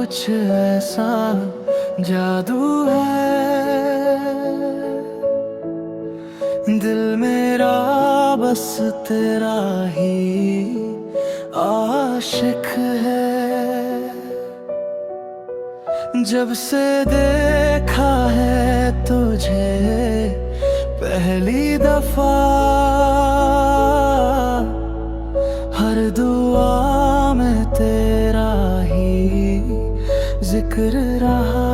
कुछ ऐसा जादू है, दिल मेरा बस तेरा ही आशिक है। जब से देखा है तुझे पहली दफा, हर दुआ में तेरा ही जिक्र रहा।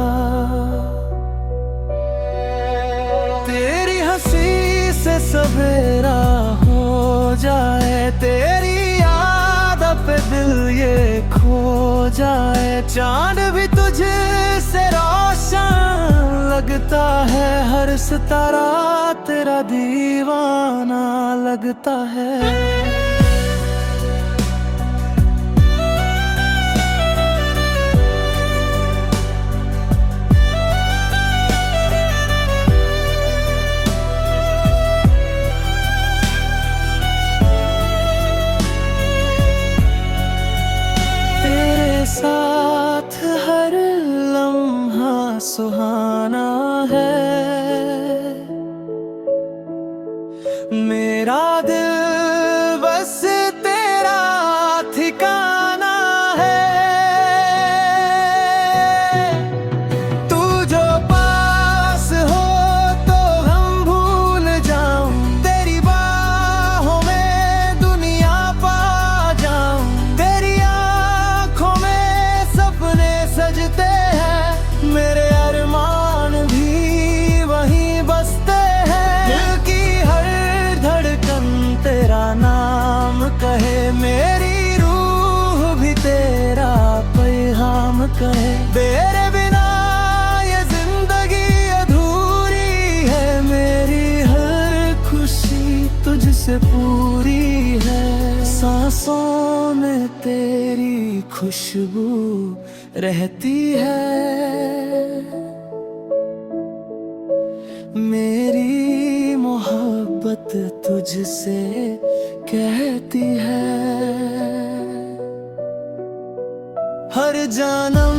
तेरी हंसी से सवेरा हो जाए, तेरी याद पे दिल ये खो जाए। चांद भी तुझे से रोशन लगता है, हर सितारा तेरा दीवाना लगता है। साथ हर लम्हा सुहाना है, मेरा दिल बस तेरा ठिकाना है। तू जो पास हो तो हम भूल जाऊं, तेरी बाहों में दुनिया पा जाऊं। तेरी सजते हैं मेरे अरमान भी वहीं बसते हैं। दिल की हर धड़कन तेरा नाम कहे, मेरी रूह भी तेरा पैगाम कहे। तेरे बिना ये जिंदगी अधूरी है, मेरी हर खुशी तुझसे पूरी है। सांसों में तेरी खुशबू रहती है, मेरी मोहब्बत तुझसे कहती है। हर जन्म